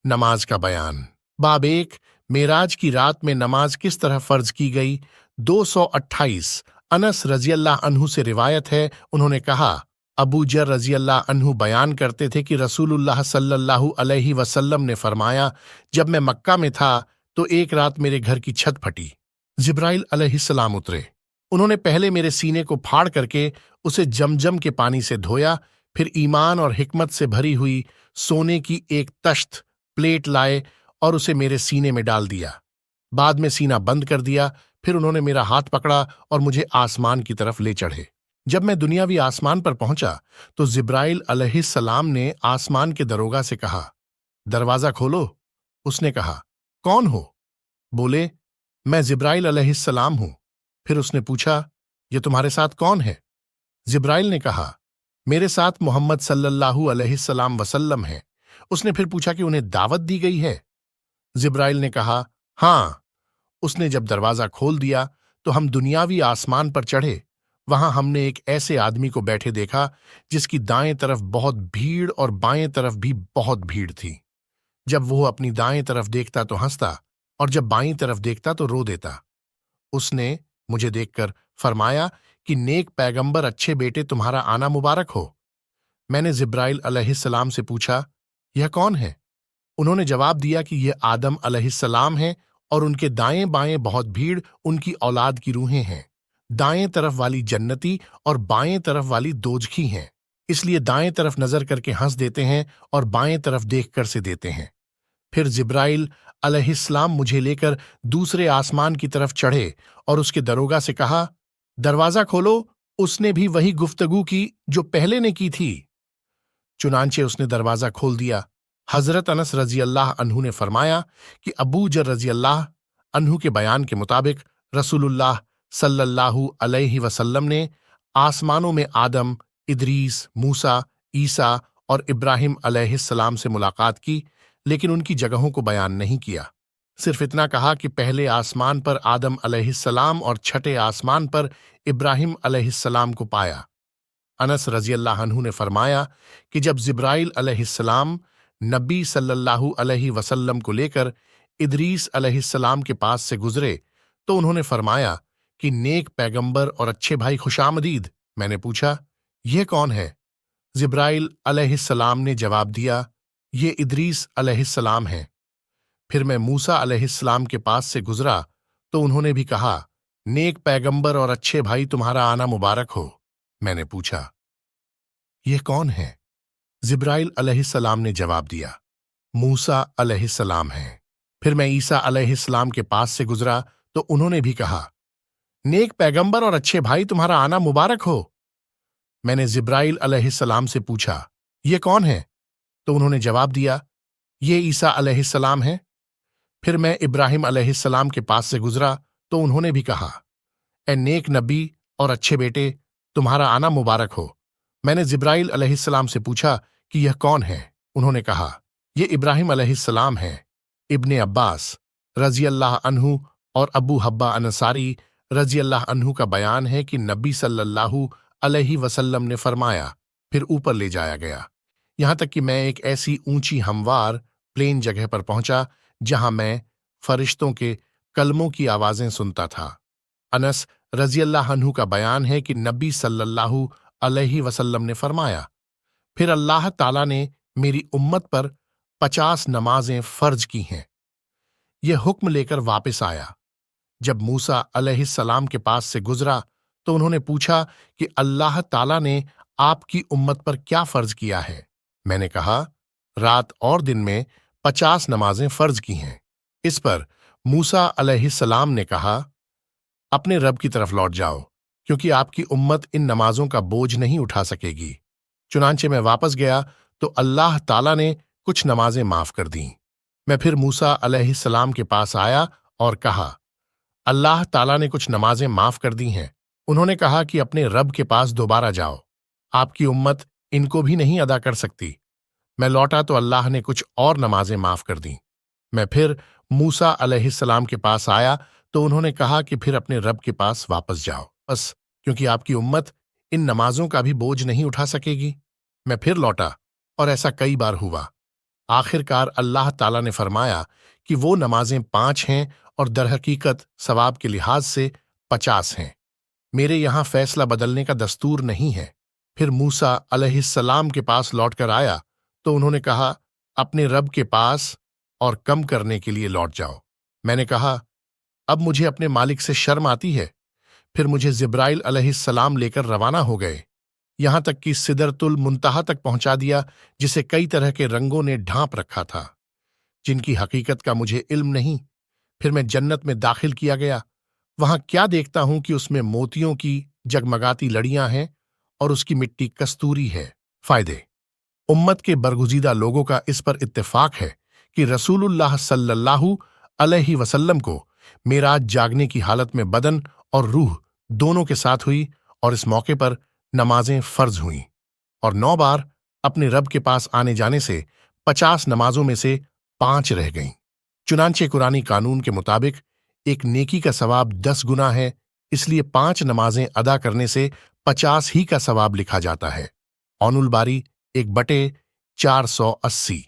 नमाज का बयान। बाब 1, मेराज की रात में नमाज किस तरह फर्ज की गई। 228 अनस रजी अल्लाह अन्हु से रिवायत है, उन्होंने कहा, अबू जर रजी अल्लाह अन्हु बयान करते थे कि रसूलुल्लाह सल्लल्लाहु अलैहि वसल्लम ने फरमाया, जब मैं मक्का में था तो एक रात मेरे घर की छत फटी। जिब्राइल अलैहिस्सलाम उतरे। उन्होंने पहले मेरे सीने को फाड़ करके उसे जमजम के पानी से धोया, फिर ईमान और हिकमत से भरी हुई सोने की एक तश्त प्लेट लाए और उसे मेरे सीने में डाल दिया। बाद में सीना बंद कर दिया। फिर उन्होंने मेरा हाथ पकड़ा और मुझे आसमान की तरफ ले चढ़े। जब मैं दुनियावी आसमान पर पहुंचा तो जिब्राइल अलैहिस्सलाम ने आसमान के दरोगा से कहा, दरवाजा खोलो। उसने कहा, कौन हो? बोले, मैं जिब्राइल अलैहिस्सलाम हूं। फिर उसने पूछा, ये तुम्हारे साथ कौन है? जिब्राइल ने कहा, मेरे साथ मोहम्मद सल्लल्लाहु अलैहिस्सलाम वसल्लम है। उसने फिर पूछा कि उन्हें दावत दी गई है? जिब्राइल ने कहा, हाँ। उसने जब दरवाजा खोल दिया तो हम दुनियावी आसमान पर चढ़े। वहां हमने एक ऐसे आदमी को बैठे देखा जिसकी दाएं तरफ बहुत भीड़ और बाएं तरफ भी बहुत भीड़ थी। जब वो अपनी दाएं तरफ देखता तो हंसता और जब बाईं तरफ देखता तो रो देता। उसने मुझे देखकर फरमाया कि नेक पैगंबर अच्छे बेटे तुम्हारा आना मुबारक हो। मैंने जिब्राइल अलैहिस्सलाम से पूछा, यह कौन है? उन्होंने जवाब दिया कि यह आदम अलैहिस्सलाम है और उनके दाएं बाएं बहुत भीड़ उनकी औलाद की रूहें हैं। दाएं तरफ वाली जन्नती और बाएं तरफ वाली दोजखी हैं, इसलिए दाएं तरफ नजर करके हंस देते हैं और बाएं तरफ देखकर से देते हैं। फिर जिब्राइल अलैहिस्सलाम मुझे लेकर दूसरे आसमान की तरफ चढ़े और उसके दरोगा से कहा, दरवाजा खोलो। उसने भी वही गुफ्तगू की जो पहले ने की थी। चुनांचे उसने दरवाजा खोल दिया। हजरत अनस रजी अल्लाह अन्हु ने फरमाया कि अबू जर रजी अल्लाह अन्हु के बयान के मुताबिक रसूलुल्लाह सल्लल्लाहु अलैहि वसल्लम ने आसमानों में आदम, इदरीस, मूसा, ईसा और इब्राहिम अलैहिस्सलाम से मुलाकात की, लेकिन उनकी जगहों को बयान नहीं किया। सिर्फ इतना कहा कि पहले आसमान पर आदम अलैहिस्सलाम और छठे आसमान पर इब्राहिम अलैहिस्सलाम को पाया। अनस रजी अल्लाह अन्हु ने फरमाया कि जब जिब्राइल अलैहिस्सलाम नबी सल्लल्लाहु अलैहि वसल्लम को लेकर इदरीस अलैहिस्सलाम के पास से गुजरे तो उन्होंने फरमाया कि नेक पैगंबर और अच्छे भाई खुशामदीद। मैंने पूछा, यह कौन है? जिब्राइल अलैहिस्सलाम ने जवाब दिया, ये इदरीस अलैहिस्सलाम हैं। फिर मैं मूसा अलैहिस्सलाम के पास से गुजरा तो उन्होंने भी कहा, नेक पैगंबर और अच्छे भाई तुम्हारा आना मुबारक हो। मैंने पूछा, यह कौन है? जिब्राइल अलैहिस्सलाम ने जवाब दिया, मूसा अलैहिस्सलाम हैं। फिर मैं ईसा अलैहिस्सलाम के पास से गुजरा तो उन्होंने भी कहा, नेक पैगंबर और अच्छे भाई तुम्हारा आना मुबारक हो। मैंने जिब्राइल अलैहिस्सलाम से पूछा, यह कौन है? तो उन्होंने जवाब दिया, ये ईसा अलैहिस्सलाम हैं। फिर मैं इब्राहिम अलैहिस्सलाम के पास से गुजरा तो उन्होंने भी कहा, ए नेक नबी और अच्छे बेटे, तुम्हारा आना मुबारक हो। मैंने जिब्राइल अलैहिस्सलाम से पूछा कि यह कौन है? उन्होंने कहा, ये इब्राहिम अलैहिस्सलाम हैं। इब्ने अब्बास रजी अल्लाह अन्हु और अबू हब्बा अंसारी रजी अल्लाह अन्हु का बयान है कि नबी सल्लल्लाहु अलैहि वसल्लम ने फरमाया, फिर ऊपर ले जाया गया, यहां तक कि मैं एक ऐसी ऊंची हमवार प्लेन जगह पर पहुंचा जहां मैं फरिश्तों के कलमों की आवाजें सुनता था। अनस रजी अल्लाह अन्हु का बयान है कि नबी सल्लल्लाहु अलैहि वसल्लम ने फरमाया, फिर अल्लाह ताला ने मेरी उम्मत पर 50 नमाजें फर्ज की हैं। यह हुक्म लेकर वापस आया। जब मूसा अलैहिस्सलाम के पास से गुजरा तो उन्होंने पूछा कि अल्लाह ताला ने आपकी उम्मत पर क्या फर्ज किया है? मैंने कहा, रात और दिन में 50 नमाजें फर्ज की हैं। इस पर मूसा अलैहिस्सलाम ने कहा, अपने रब की तरफ लौट जाओ, क्योंकि आपकी उम्मत इन नमाजों का बोझ नहीं उठा सकेगी। चुनांचे मैं वापस गया तो अल्लाह ताला ने कुछ नमाजें माफ कर दीं। मैं फिर मूसा अलैहिस्सलाम के पास आया और कहा, अल्लाह ताला ने कुछ नमाजें माफ कर दी हैं। उन्होंने कहा कि अपने रब के पास दोबारा जाओ, आपकी उम्मत इनको भी नहीं अदा कर सकती। मैं लौटा तो अल्लाह ने कुछ और नमाजें माफ कर दी। मैं फिर मूसा अलैहिस्सलाम के पास आया तो उन्होंने कहा कि फिर अपने रब के पास वापस जाओ, बस, क्योंकि आपकी उम्मत इन नमाजों का भी बोझ नहीं उठा सकेगी। मैं फिर लौटा और ऐसा कई बार हुआ। آخر کار اللہ تعالیٰ نے فرمایا کہ وہ نمازیں 5 ہیں اور در حقیقت ثواب کے لحاظ سے 50 ہیں۔ میرے یہاں فیصلہ بدلنے کا دستور نہیں ہے۔ پھر موسیٰ علیہ السلام کے پاس لوٹ کر آیا تو انہوں نے کہا، اپنے رب کے پاس اور کم کرنے کے لیے لوٹ جاؤ۔ میں نے کہا، اب مجھے اپنے مالک سے شرم آتی ہے۔ پھر مجھے جبرائیل علیہ السلام لے کر روانہ ہو گئے، یہاں تک کہ سدرۃ المنتہا تک پہنچا دیا، جسے کئی طرح کے رنگوں نے ڈھانپ رکھا تھا، جن کی حقیقت کا مجھے علم نہیں۔ پھر میں جنت میں داخل کیا گیا، وہاں کیا دیکھتا ہوں کہ اس میں موتیوں کی جگمگاتی لڑیاں ہیں اور اس کی مٹی کستوری ہے۔ فائدے: امت کے برگزیدہ لوگوں کا اس پر اتفاق ہے کہ رسول اللہ صلی اللہ علیہ وسلم کو معراج جاگنے کی حالت میں بدن اور روح دونوں کے ساتھ ہوئی، اور اس موقع پر نمازیں فرض ہوئیں، اور 9 بار اپنے رب کے پاس آنے جانے سے 50 نمازوں میں سے 5 رہ گئیں۔ چنانچہ قرآنی قانون کے مطابق ایک نیکی کا ثواب 10 گنا ہے، اس لیے 5 نمازیں ادا کرنے سے 50 ہی کا ثواب لکھا جاتا ہے۔ عون الباری 1/480